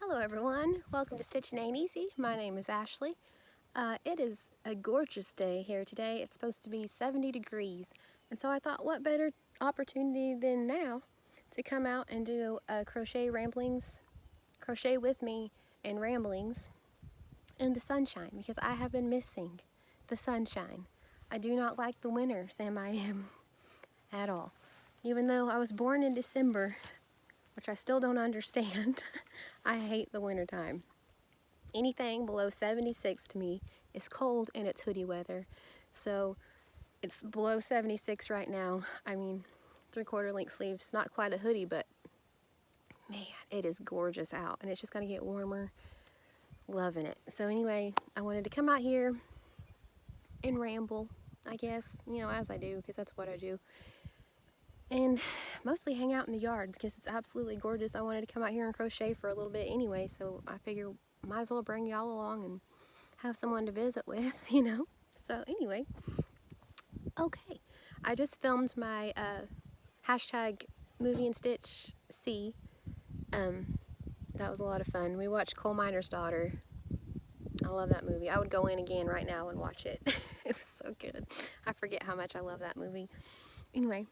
Hello everyone, welcome to Stitching Ain't Easy. My name is Ashley. It is a gorgeous day here today. It's supposed to be 70 degrees, and so I thought what better opportunity than now to come out and do crochet with me and ramblings in the sunshine, because I have been missing the sunshine. I do not like the winter, Sam I am, at all. Even though I was born in December, which I still don't understand. I hate the winter time. Anything below 76 to me is cold and it's hoodie weather. So it's below 76 right now. I mean, 3/4 length sleeves, not quite a hoodie, but man, it is gorgeous out and it's just gonna get warmer. Loving it. So anyway, I wanted to come out here and ramble, I guess, you know, as I do, because that's what I do. And mostly hang out in the yard because it's absolutely gorgeous. I wanted to come out here and crochet for a little bit anyway, so I figure might as well bring y'all along and have someone to visit with, you know. So anyway, okay, I just filmed my hashtag movie and stitch C. That was a lot of fun. We watched Coal Miner's Daughter. I love that movie. I would go in again right now and watch it. It was so good. I forget how much I love that movie. Anyway.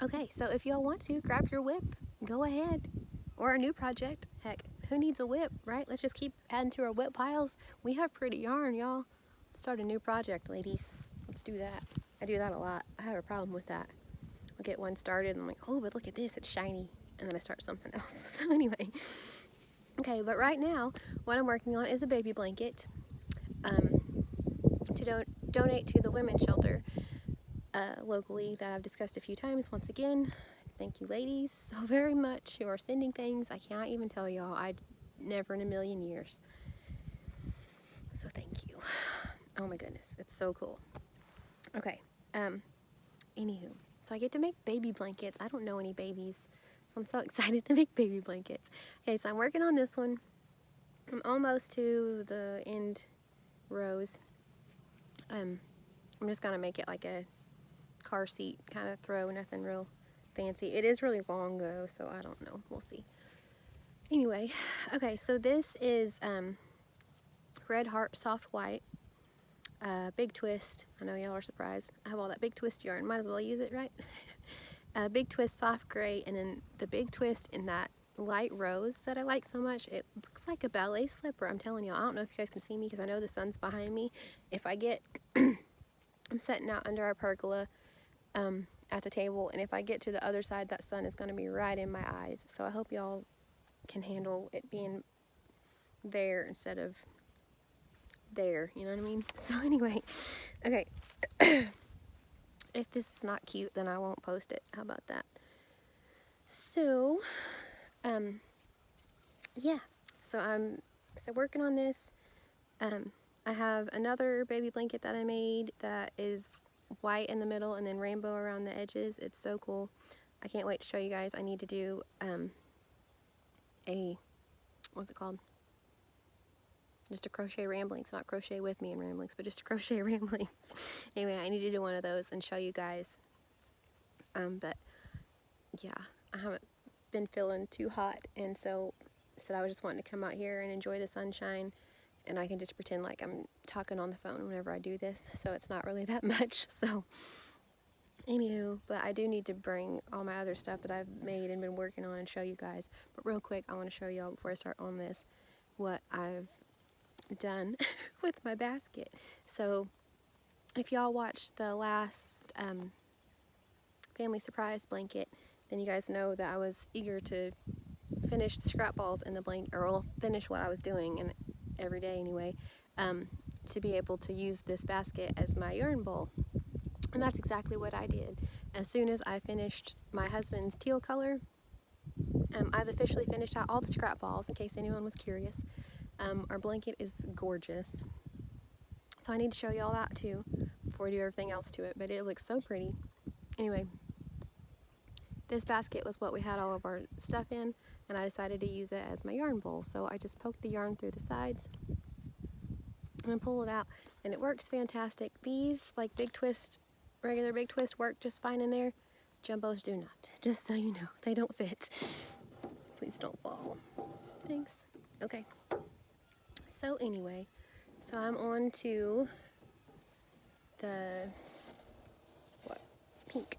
Okay, so if y'all want to, grab your whip, go ahead. Or a new project. Heck, who needs a whip, right? Let's just keep adding to our whip piles. We have pretty yarn, y'all. Start a new project, ladies. Let's do that. I do that a lot. I have a problem with that. I'll get one started and I'm like, oh, but look at this, it's shiny. And then I start something else. So anyway. Okay, but right now, what I'm working on is a baby blanket to donate to the women's shelter. Locally that I've discussed a few times. Once again, thank you ladies so very much who are sending things. I can't even tell y'all. I'd never in a million years. So thank you. Oh my goodness, it's so cool. Okay, anywho, so I get to make baby blankets. I don't know any babies, so I'm so excited to make baby blankets. Okay, so I'm working on this one. I'm almost to the end rows. I'm just gonna make it like a car seat kind of throw, nothing real fancy. It is really long though, so I don't know, we'll see. Anyway, okay, so this is Red Heart Soft White, Big Twist. I know y'all are surprised. I have all that Big Twist yarn, might as well use it, right? Big Twist Soft Gray, and then the Big Twist in that light rose that I like so much. It looks like a ballet slipper, I'm telling y'all. I don't know if you guys can see me because I know the sun's behind me. If I get I'm sitting out under our pergola at the table, and if I get to the other side, that sun is going to be right in my eyes. So I hope y'all can handle it being there instead of there, you know what I mean? So anyway, okay. If this is not cute, then I won't post it. How about that? So, yeah. So I'm working on this. I have another baby blanket that I made that is white in the middle and then rainbow around the edges. It's so cool. I can't wait to show you guys. I need to do what's it called? Just a crochet ramblings, not crochet with me and ramblings, but just a crochet ramblings. Anyway, I need to do one of those and show you guys. But yeah, I haven't been feeling too hot, and so said I was just wanting to come out here and enjoy the sunshine. And I can just pretend like I'm talking on the phone whenever I do this, so it's not really that much. So, anywho, but I do need to bring all my other stuff that I've made and been working on and show you guys. But real quick, I want to show y'all before I start on this what I've done with my basket. So, if y'all watched the last family surprise blanket, then you guys know that I was eager to finish the scrap balls in the blanket, or well, finish what I was doing and every day anyway, to be able to use this basket as my yarn bowl. And that's exactly what I did. As soon as I finished my husband's teal color, I've officially finished out all the scrap balls, in case anyone was curious. Our blanket is gorgeous. So I need to show you all that too before I do everything else to it, but it looks so pretty. Anyway, this basket was what we had all of our stuff in, and I decided to use it as my yarn bowl. So I just poked the yarn through the sides and pull it out, and it works fantastic. These, like Big Twist, regular Big Twist, work just fine in there. Jumbos do not, just so you know. They don't fit. Please don't fall. Thanks. Okay. So anyway, so I'm on to the, what, pink.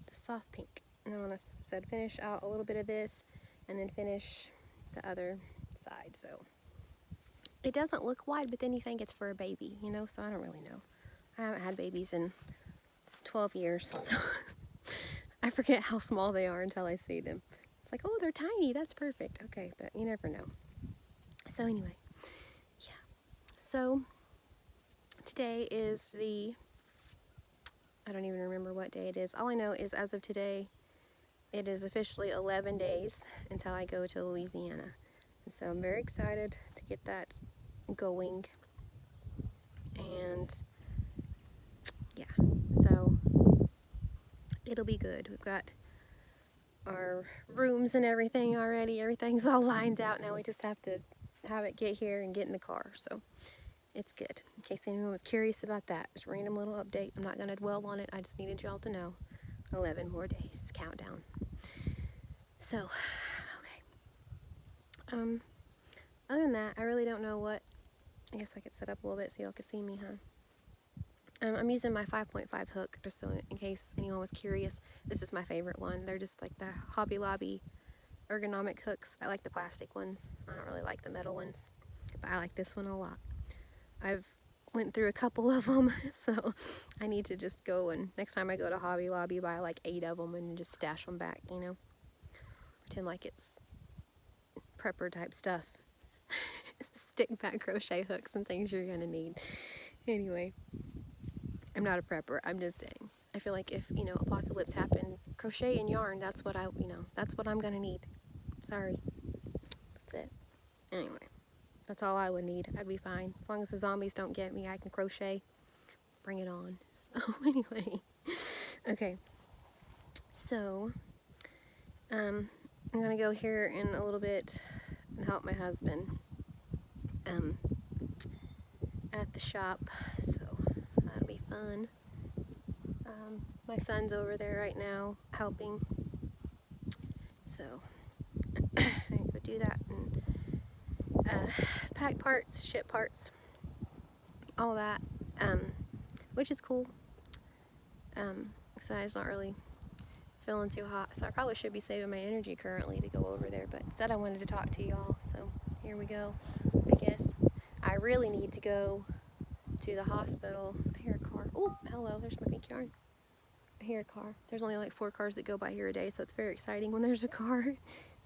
The soft pink. And I want to said finish out a little bit of this and then finish the other side. So it doesn't look wide, but then you think it's for a baby, you know, so I don't really know. I haven't had babies in 12 years, so I forget how small they are until I see them. It's like, oh, they're tiny, that's perfect. Okay, but you never know. So anyway, yeah. So today is I don't even remember what day it is. All I know is as of today, it is officially 11 days until I go to Louisiana. And so I'm very excited to get that going. And yeah, so it'll be good. We've got our rooms and everything already. Everything's all lined out. Now we just have to have it get here and get in the car. So it's good. In case anyone was curious about that, just a random little update. I'm not going to dwell on it. I just needed y'all to know. 11 more days. Countdown. So, okay. Other than that, I really don't know what. I guess I could set up a little bit so y'all can see me, huh? I'm using my 5.5 hook, just so in case anyone was curious. This is my favorite one. They're just like the Hobby Lobby ergonomic hooks. I like the plastic ones. I don't really like the metal ones, but I like this one a lot. I've went through a couple of them, so I need to just go and next time I go to Hobby Lobby, buy like 8 of them and just stash them back, you know? Pretend like it's prepper type stuff. Stick back crochet hooks and things you're gonna need. Anyway, I'm not a prepper. I'm just saying. I feel like if, you know, apocalypse happened, crochet and yarn, that's what that's what I'm gonna need. Sorry. That's it. Anyway, that's all I would need. I'd be fine. As long as the zombies don't get me, I can crochet. Bring it on. So anyway, okay. So, I'm gonna go here in a little bit and help my husband at the shop, so that'll be fun. My son's over there right now helping, so I can go do that and pack parts, ship parts, all that, which is cool. So it's not really feeling too hot, so I probably should be saving my energy currently to go over there, but instead I wanted to talk to y'all, so here we go, I guess. I really need to go to the hospital. I hear a car. Oh, hello, there's my pink yarn. I hear a car. There's only like 4 cars that go by here a day, so it's very exciting when there's a car.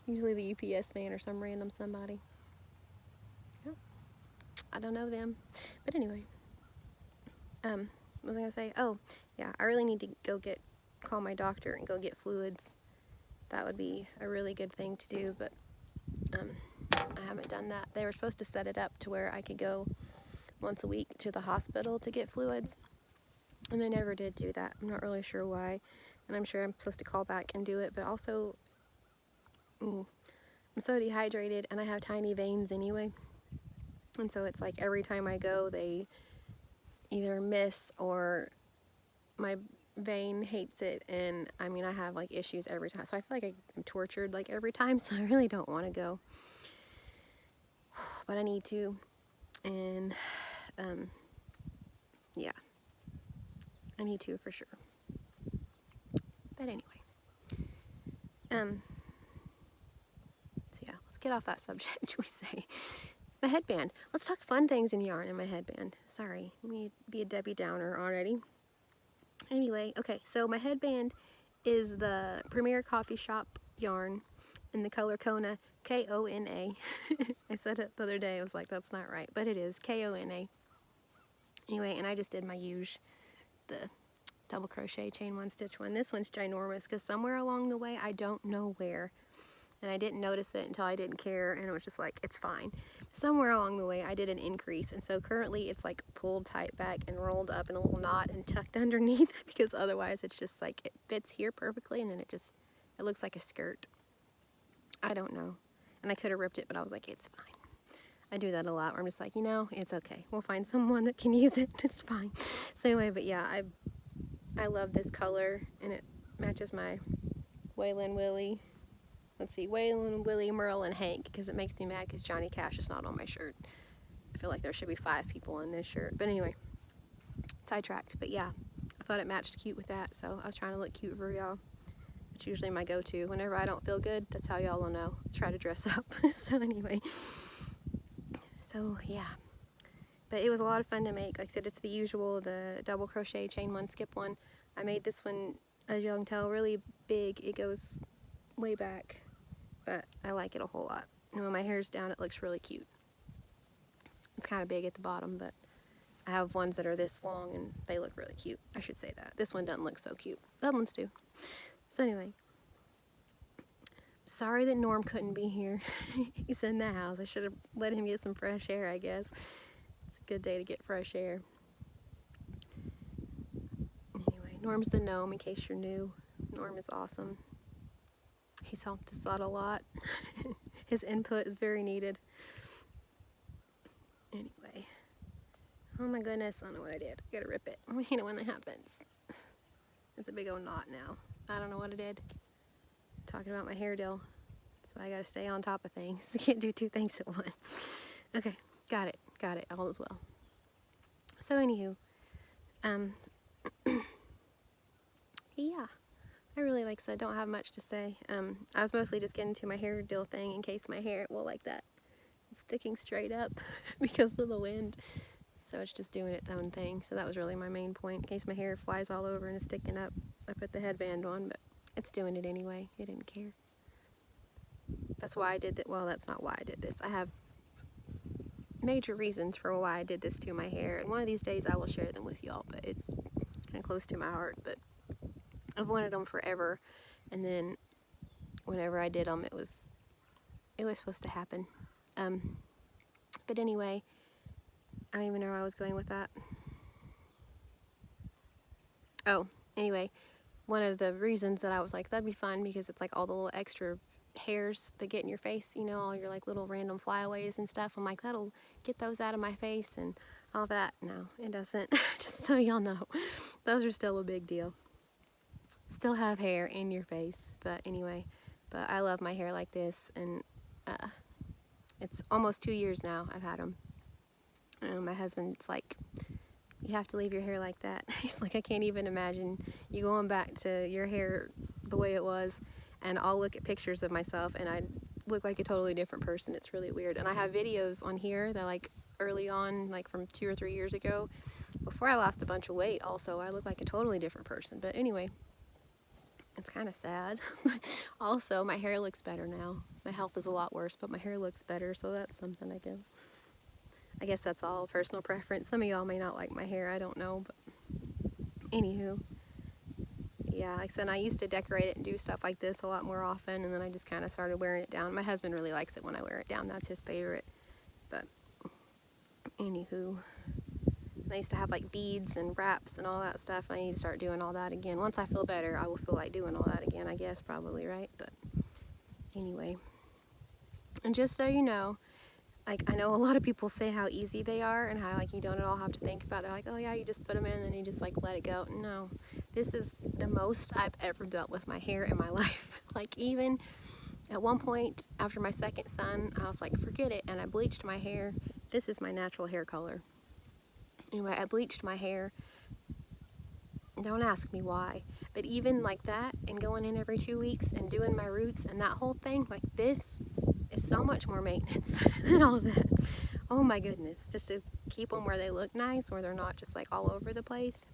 Usually the UPS man or some random somebody. Oh, I don't know them. But anyway. What was I going to say? Oh, yeah, I really need to call my doctor and go get fluids. That would be a really good thing to do, but I haven't done that. They were supposed to set it up to where I could go once a week to the hospital to get fluids, and they never did do that. I'm not really sure why, and I'm sure I'm supposed to call back and do it, but also I'm so dehydrated and I have tiny veins anyway, and so it's like every time I go they either miss or my vein hates it, and I mean I have like issues every time, so I feel like I'm tortured like every time, so I really don't want to go, but I need to. And yeah, I need to for sure. But anyway, so yeah, let's get off that subject, shall we say. My headband. Let's talk fun things in yarn in my headband. Sorry, let me be a Debbie Downer already. Anyway, okay, so my headband is the Premier Coffee Shop yarn in the color Kona, K-O-N-A. I said it the other day, I was like, that's not right, but it is, K-O-N-A. Anyway, and I just did my the double crochet, chain 1, stitch 1. This one's ginormous, because somewhere along the way, I don't know where, and I didn't notice it until I didn't care, and it was just like, it's fine. Somewhere along the way, I did an increase, and so currently it's like pulled tight back and rolled up in a little knot and tucked underneath, because otherwise it's just like, it fits here perfectly, and then it looks like a skirt. I don't know. And I could have ripped it, but I was like, it's fine. I do that a lot where I'm just like, you know, it's okay. We'll find someone that can use it. It's fine. So anyway, but yeah, I love this color, and it matches my Waylon Willie let's see, Waylon, Willie, Merle, and Hank, because it makes me mad because Johnny Cash is not on my shirt. I feel like there should be 5 people on this shirt. But anyway, sidetracked. But yeah, I thought it matched cute with that, so I was trying to look cute for y'all. It's usually my go-to. Whenever I don't feel good, that's how y'all will know. Try to dress up. So anyway, so yeah. But it was a lot of fun to make. Like I said, it's the usual, the double crochet, chain one, skip one. I made this one, as y'all can tell, really big. It goes way back, but I like it a whole lot. And when my hair's down, it looks really cute. It's kind of big at the bottom, but I have ones that are this long and they look really cute. I should say that. This one doesn't look so cute. The other ones do. So anyway, sorry that Norm couldn't be here. He's in the house. I should have let him get some fresh air, I guess. It's a good day to get fresh air. Anyway, Norm's the gnome, in case you're new. Norm is awesome. He's helped us out a lot. His input is very needed. Anyway. Oh my goodness, I don't know what I did. I gotta rip it. I hate it when that happens. It's a big old knot now. I don't know what I did. Talking about my hair deal. That's why I gotta stay on top of things. I can't do 2 things at once. Okay, got it. Got it. All is well. So anywho, yeah. I really, like I said, don't have much to say. I was mostly just getting to my hair deal thing in case my hair, well, like that, it's sticking straight up because of the wind. So it's just doing its own thing. So that was really my main point. In case my hair flies all over and is sticking up, I put the headband on, but it's doing it anyway. It didn't care. That's why I did that. Well, that's not why I did this. I have major reasons for why I did this to my hair. And one of these days I will share them with y'all, but it's kind of close to my heart. But I've wanted them forever. And then whenever I did them, it was supposed to happen. But anyway, I don't even know where I was going with that. Oh, anyway, one of the reasons that I was like, that'd be fun because it's like all the little extra hairs that get in your face, you know, all your like little random flyaways and stuff. I'm like, that'll get those out of my face and all that. No, it doesn't. Just so y'all know, those are still a big deal. Still have hair in your face, but anyway, but I love my hair like this, and it's almost 2 years now I've had them. My husband's like, you have to leave your hair like that. He's like, I can't even imagine you going back to your hair the way it was. And I'll look at pictures of myself and I look like a totally different person. It's really weird. And I have videos on here that like early on, like from 2 or 3 years ago, before I lost a bunch of weight also, I look like a totally different person. But anyway, it's kind of sad. Also, my hair looks better now. My health is a lot worse, but my hair looks better, so that's something, I guess. I guess that's all personal preference. Some of y'all may not like my hair, I don't know, but anywho. Yeah, like I said, I used to decorate it and do stuff like this a lot more often, and then I just kind of started wearing it down. My husband really likes it when I wear it down. That's his favorite. But anywho, I used to have like beads and wraps and all that stuff. I need to start doing all that again. Once I feel better, I will feel like doing all that again, I guess, probably, right? But anyway, and just so you know, like, I know a lot of people say how easy they are and how, like, you don't at all have to think about it. They're like, oh, yeah, you just put them in and you just, like, let it go. No, this is the most I've ever dealt with my hair in my life. Like, even at one point after my second son, I was like, forget it, and I bleached my hair. This is my natural hair color. Anyway, I bleached my hair. Don't ask me why. But even like that and going in every 2 weeks and doing my roots and that whole thing, like, this is so much more maintenance than all of that. Oh my goodness, just to keep them where they look nice, where they're not just like all over the place.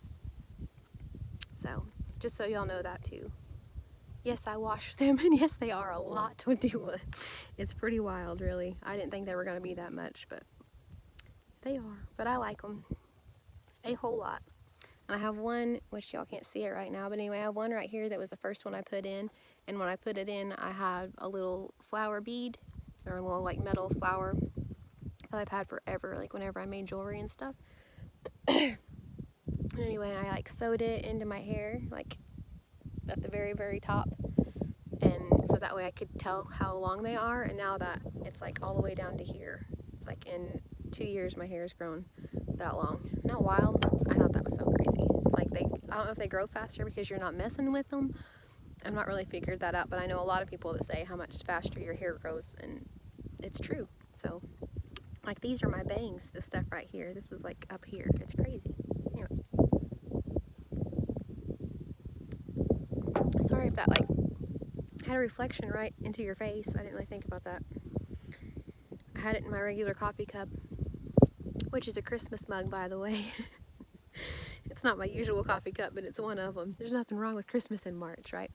So just so y'all know that too. Yes, I wash them, and yes, they are a lot to deal with. It's pretty wild, really. I didn't think they were going to be that much, but they are. But I like them a whole lot. And I have one, which y'all can't see it right now, but anyway, I have one right here that was the first one I put in. And when I put it in, I had a little flower bead, or a little like metal flower that I've had forever, like whenever I made jewelry and stuff. Anyway, and I like sewed it into my hair, like at the very, very top. And so that way I could tell how long they are. And now that it's like all the way down to here, it's like in 2 years my hair has grown that long. Not wild. I thought that was so crazy. It's like I don't know if they grow faster because you're not messing with them, I've not really figured that out, but I know a lot of people that say how much faster your hair grows, and it's true. So, like, these are my bangs, this stuff right here. This was like up here. It's crazy. Anyway. Sorry if that like had a reflection right into your face. I didn't really think about that. I had it in my regular coffee cup, which is a Christmas mug, by the way. It's not my usual coffee cup, but it's one of them. There's nothing wrong with Christmas in March, right?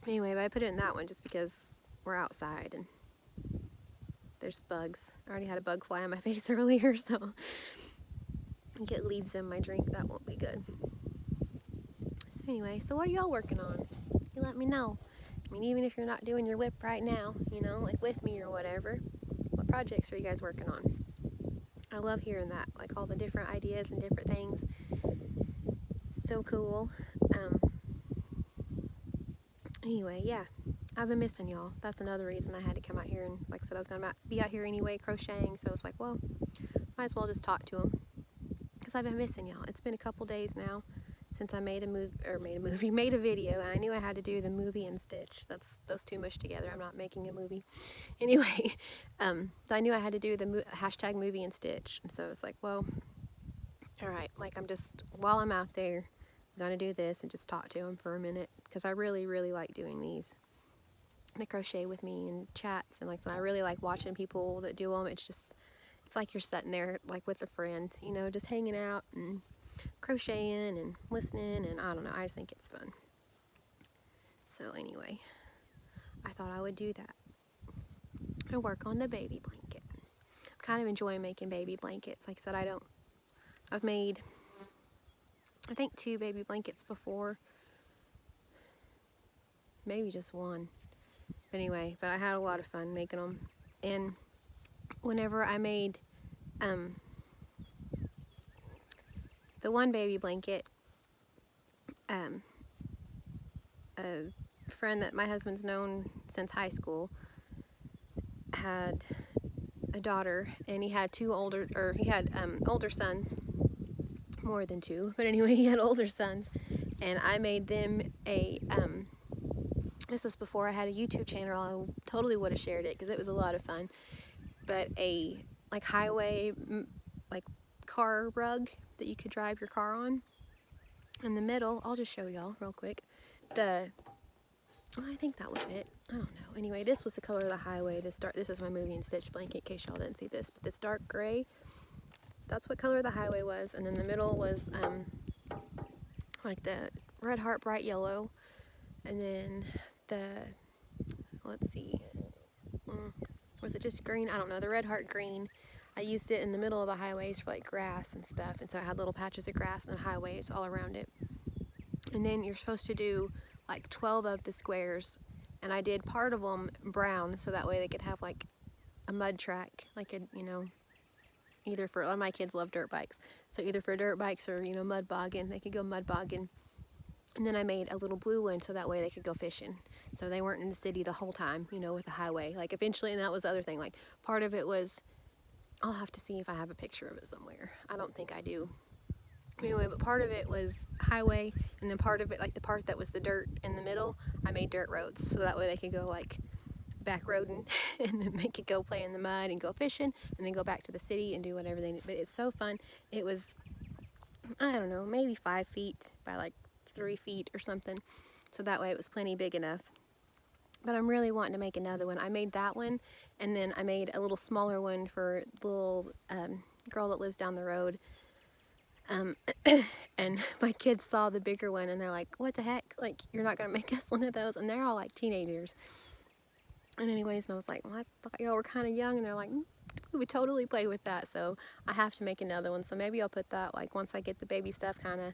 Anyway, but I put it in that one just because we're outside and there's bugs. I already had a bug fly on my face earlier, so get leaves in my drink, that won't be good. So anyway, so what are y'all working on? You let me know. I mean, even if you're not doing your whip right now, you know, like with me or whatever, what projects are you guys working on? I love hearing that, like all the different ideas and different things. So cool. Anyway, yeah, I've been missing y'all. That's another reason I had to come out here, and like I said, I was gonna be out here anyway crocheting, so I was like, well, might as well just talk to them, because I've been missing y'all. It's been a couple days now since I made a video, and I knew I had to do the movie and stitch. That's those two mushed together. I'm not making a movie. Anyway, so I knew I had to do the hashtag movie and stitch, and so I was like, well, all right, like while I'm out there, I'm gonna do this and just talk to them for a minute, because I really, really like doing these. They crochet with me and chats, and like I said, I really like watching people that do them. It's like you're sitting there like with a friend, you know, just hanging out and crocheting and listening, and I don't know, I just think it's fun. So anyway, I thought I would do that and work on the baby blanket. I'm kind of enjoying making baby blankets. Like I said, I've made, I think 2 baby blankets before, maybe just 1. But anyway, but I had a lot of fun making them. And whenever I made the one baby blanket, a friend that my husband's known since high school had a daughter, and he had older sons, more than 2, but anyway, he had older sons, and I made them this was before I had a YouTube channel. I totally would have shared it because it was a lot of fun, but a like highway like car rug that you could drive your car on. In the middle, I'll just show y'all real quick, I think that was it. I don't know. Anyway, this was the color of the highway. This is my movie and stitch blanket, in case y'all didn't see this. But this dark gray, that's what color the highway was. And then the middle was like the red heart bright yellow. And then let's see, was it just green? I don't know. The red heart green. I used it in the middle of the highways for like grass and stuff. And so I had little patches of grass and highways all around it. And then you're supposed to do like 12 of the squares, and I did part of them brown, so that way they could have like a mud track, like you know, either for, a lot of my kids love dirt bikes, so either for dirt bikes or, you know, mud bogging, they could go mud bogging. And then I made a little blue one, so that way they could go fishing, so they weren't in the city the whole time, you know, with the highway, like eventually. And that was the other thing, like part of it was, I'll have to see if I have a picture of it somewhere. I don't think I do. Anyway, but part of it was highway, and then part of it, like the part that was the dirt in the middle, I made dirt roads, so that way they could go like back roading, and then they could go play in the mud and go fishing, and then go back to the city and do whatever they need. But it's so fun. It was, I don't know, maybe 5 feet by like 3 feet or something, so that way it was plenty big enough. But I'm really wanting to make another one. I made that one, and then I made a little smaller one for the little girl that lives down the road. And my kids saw the bigger one, and they're like, what the heck, like, you're not gonna make us one of those? And they're all like teenagers. And anyways, and I was like, well, I thought y'all were kind of young, and they're like, we would totally play with that. So I have to make another one. So maybe I'll put that, like, once I get the baby stuff kind of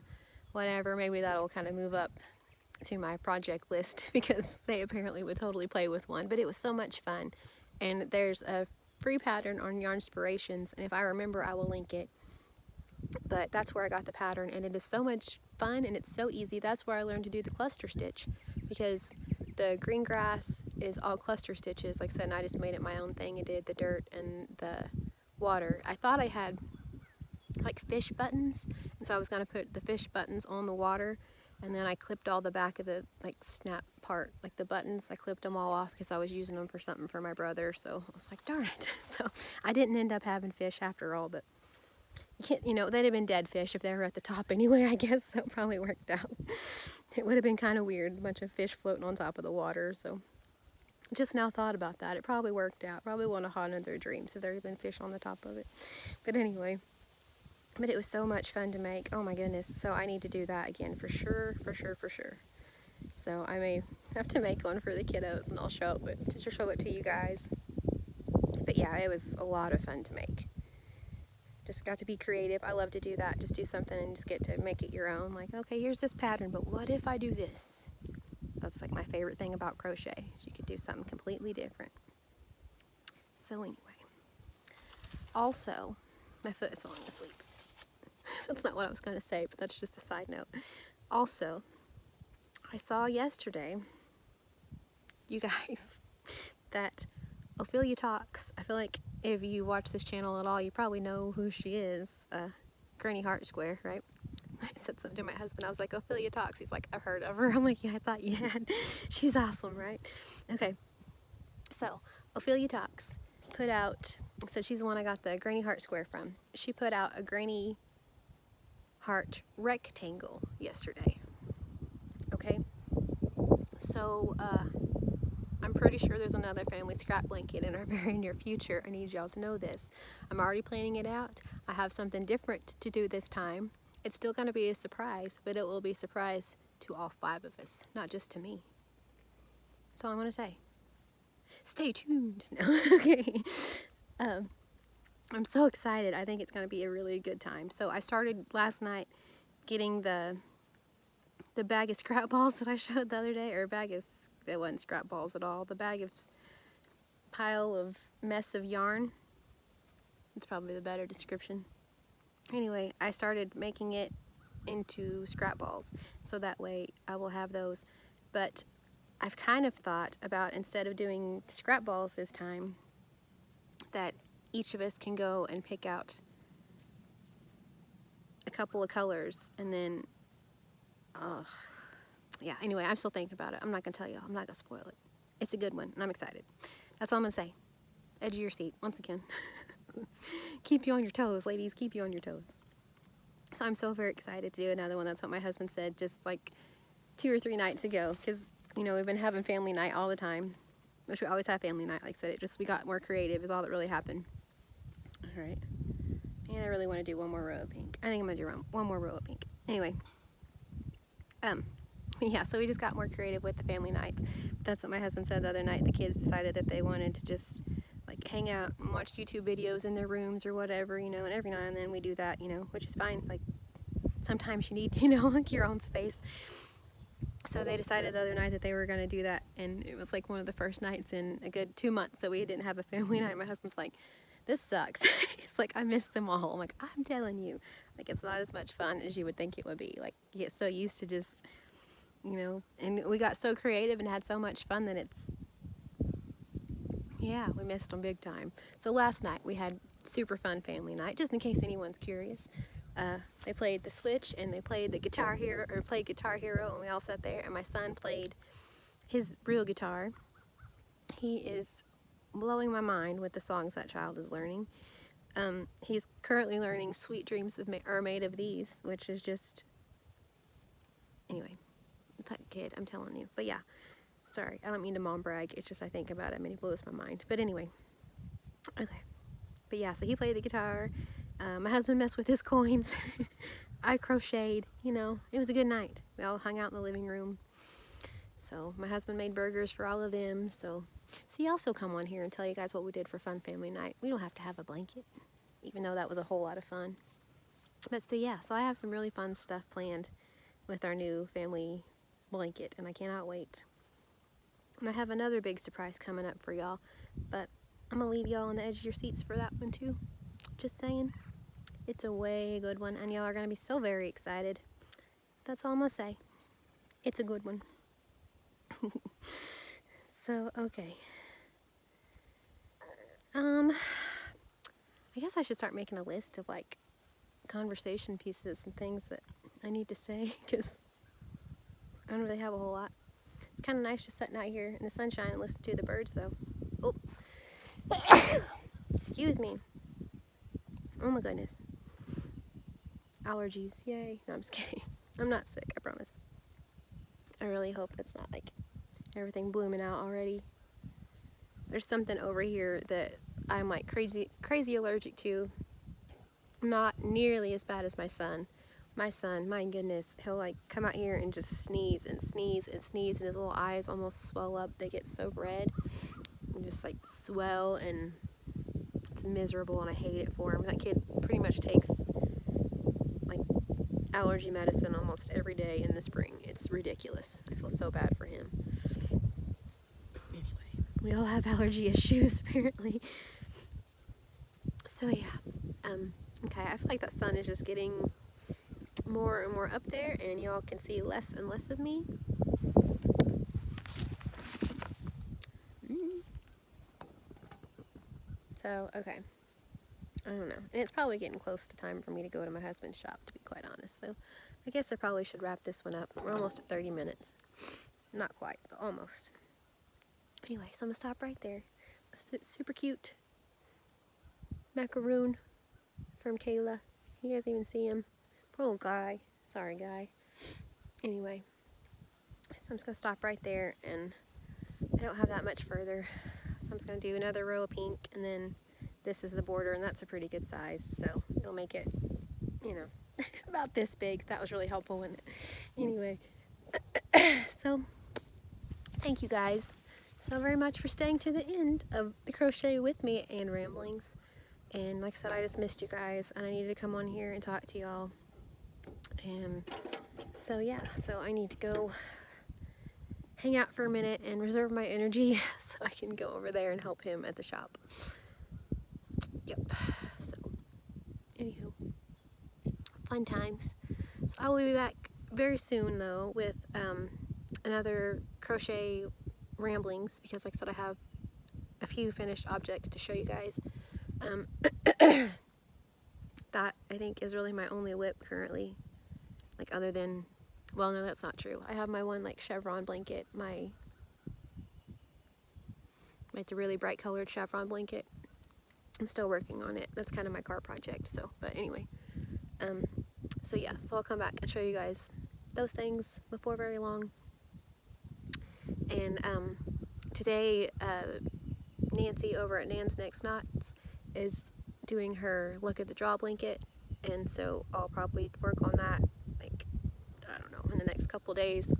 whatever, maybe that'll kind of move up to my project list, because they apparently would totally play with one. But it was so much fun. And there's a free pattern on Yarnspirations, and if I remember, I will link it. But that's where I got the pattern, and it is so much fun, and it's so easy. That's where I learned to do the cluster stitch, because the green grass is all cluster stitches, like I said, and I just made it my own thing and did the dirt and the water. I thought I had like fish buttons, and so I was going to put the fish buttons on the water, and then I clipped all the back of the like snap apart. Like the buttons, I clipped them all off because I was using them for something for my brother. So I was like, darn it. So I didn't end up having fish after all, but you can't, you know, they'd have been dead fish if they were at the top anyway, I guess. So it probably worked out. It would have been kind of weird, a bunch of fish floating on top of the water. So just now thought about that. It probably worked out. Probably wouldn't have haunted their dreams if there had been fish on the top of it. But anyway, but it was so much fun to make. Oh my goodness. So I need to do that again for sure, for sure, for sure. So I may have to make one for the kiddos and I'll show it to you guys. But yeah, it was a lot of fun to make. Just got to be creative. I love to do that. Just do something and just get to make it your own. Like, okay, here's this pattern, but what if I do this? That's like my favorite thing about crochet. You could do something completely different. So anyway, also, my foot is falling asleep. That's not what I was going to say, but that's just a side note. Also, I saw yesterday, you guys, that Ophelia Talks. I feel like if you watch this channel at all, you probably know who she is. Granny Heart Square, right? I said something to my husband. I was like, Ophelia Talks. He's like, I've heard of her. I'm like, yeah, I thought you had. She's awesome, right? Okay. So, Ophelia Talks put out, so she's the one I got the Granny Heart Square from. She put out a Granny Heart rectangle yesterday. Okay? So, I'm pretty sure there's another family scrap blanket in our very near future. I need y'all to know this. I'm already planning it out. I have something different to do this time. It's still going to be a surprise, but it will be a surprise to all 5 of us, not just to me. That's all I'm going to say. Stay tuned. No. Okay. I'm so excited. I think it's going to be a really good time. So I started last night getting the bag of scrap balls that I showed the other day, or a bag of, it wasn't scrap balls at all, the bag of pile of mess of yarn. It's probably the better description. Anyway, I started making it into scrap balls, so that way I will have those. But I've kind of thought about, instead of doing scrap balls this time, that each of us can go and pick out a couple of colors, and then, yeah, anyway, I'm still thinking about it. I'm not going to tell you. I'm not going to spoil it. It's a good one, and I'm excited. That's all I'm going to say. Edge of your seat, once again. Keep you on your toes, ladies. Keep you on your toes. So I'm so very excited to do another one. That's what my husband said just like 2 or 3 nights ago. Because, you know, we've been having family night all the time. Which we always have family night, like I said. It just, we got more creative is all that really happened. Alright. And I really want to do one more row of pink. I think I'm going to do one more row of pink. Anyway. Yeah, so we just got more creative with the family nights. That's what my husband said the other night. The kids decided that they wanted to just like hang out and watch YouTube videos in their rooms or whatever, you know, and every now and then we do that, you know, which is fine. Like sometimes you need, you know, like your own space. So they decided the other night that they were going to do that, and it was like one of the first nights in a good 2 months that we didn't have a family night. My husband's like, this sucks. It's like, I miss them all. I'm like, I'm telling you, like, it's not as much fun as you would think it would be. Like, you get so used to just, you know, and we got so creative and had so much fun that it's, yeah, we missed them big time. So last night we had super fun family night, just in case anyone's curious. They played the Switch, and they played the Guitar Hero, or played Guitar Hero, and we all sat there, and my son played his real guitar. He is blowing my mind with the songs that child is learning. He's currently learning Sweet Dreams are Made of These, which is just, anyway, that kid, I'm telling you. But yeah, sorry, I don't mean to mom brag, it's just I think about him and he blows my mind. But anyway, okay. But yeah, so he played the guitar. My husband messed with his coins. I crocheted, you know, it was a good night. We all hung out in the living room. So my husband made burgers for all of them. So see, also come on here and tell you guys what we did for fun family night. We don't have to have a blanket, even though that was a whole lot of fun. But so yeah, so I have some really fun stuff planned with our new family blanket, and I cannot wait. And I have another big surprise coming up for y'all, but I'm gonna leave y'all on the edge of your seats for that one too. Just saying, it's a way good one, and y'all are gonna be so very excited. That's all I'm gonna say. It's a good one. So, okay. I guess I should start making a list of like conversation pieces and things that I need to say, because I don't really have a whole lot. It's kind of nice just sitting out here in the sunshine and listening to the birds, though. Oh, excuse me. Oh my goodness. Allergies, yay. No, I'm just kidding. I'm not sick, I promise. I really hope it's not like everything blooming out already. There's something over here that I'm like crazy allergic to. Not nearly as bad as my son. My son, my goodness, he'll like come out here and just sneeze and sneeze and sneeze, and his little eyes almost swell up. They get so red and just like swell, and it's miserable, and I hate it for him. That kid pretty much takes like allergy medicine almost every day in the spring. It's ridiculous. I feel so bad for him. Anyway, we all have allergy issues apparently. So yeah, okay, I feel like that sun is just getting more and more up there, and y'all can see less and less of me. So, okay. I don't know. And it's probably getting close to time for me to go to my husband's shop, to be quite honest. So, I guess I probably should wrap this one up. We're almost at 30 minutes. Not quite, but almost. Anyway, so I'm going to stop right there. It's super cute macaroon from Kayla. You guys even see him? Poor little guy. Sorry, guy. Anyway, so I'm just going to stop right there, and I don't have that much further. So I'm just going to do another row of pink, and then this is the border, and that's a pretty good size, so it'll make it, you know, about this big. That was really helpful, wasn't it? Anyway, so thank you guys so very much for staying to the end of the crochet with me and ramblings. And like I said, I just missed you guys, and I needed to come on here and talk to y'all. And so yeah, so I need to go hang out for a minute and reserve my energy so I can go over there and help him at the shop. Yep. So, anywho, fun times. So I will be back very soon though with another crochet ramblings, because like I said, I have a few finished objects to show you guys. That I think is really my only whip currently, like other than, well, no, that's not true. I have my one like chevron blanket, my the really bright colored chevron blanket. I'm still working on it. That's kind of my car project. So, but anyway, so yeah, so I'll come back and show you guys those things before very long. And today, Nancy over at Nan's Next Knots is doing her look at the draw blanket, and so I'll probably work on that, like, I don't know, in the next couple days,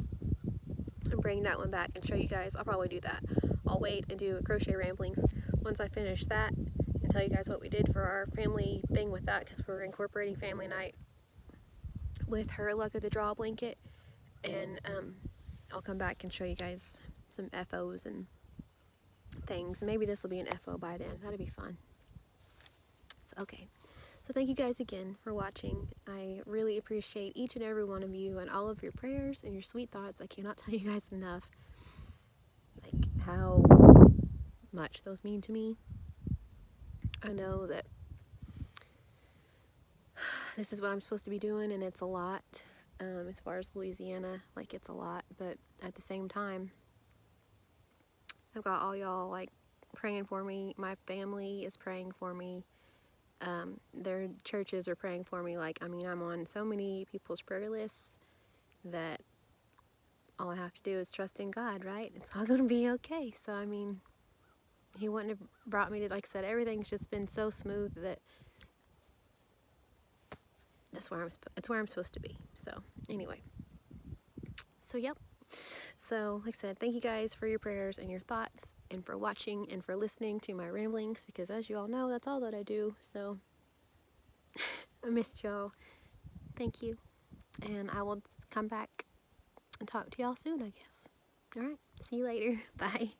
and bring that one back and show you guys. I'll probably do that. I'll wait and do crochet ramblings once I finish that and tell you guys what we did for our family thing with that, because we're incorporating family night with her look at the draw blanket. And I'll come back and show you guys some FOs and things. Maybe this will be an FO by then. That'd be fun. So, okay. So thank you guys again for watching. I really appreciate each and every one of you and all of your prayers and your sweet thoughts. I cannot tell you guys enough, like, how much those mean to me. I know that this is what I'm supposed to be doing, and it's a lot. As far as Louisiana, like, it's a lot, but at the same time, I've got all y'all, like, praying for me. My family is praying for me. Their churches are praying for me. Like, I mean, I'm on so many people's prayer lists that all I have to do is trust in God, right? It's all going to be okay. So, I mean, He wouldn't have brought me to, like I said, everything's just been so smooth that it's where I'm supposed to be. So, anyway. So, yep. So, like I said, thank you guys for your prayers and your thoughts, and for watching and for listening to my ramblings, because as you all know, that's all that I do. So, I missed y'all. Thank you. And I will come back and talk to y'all soon, I guess. Alright, see you later. Bye.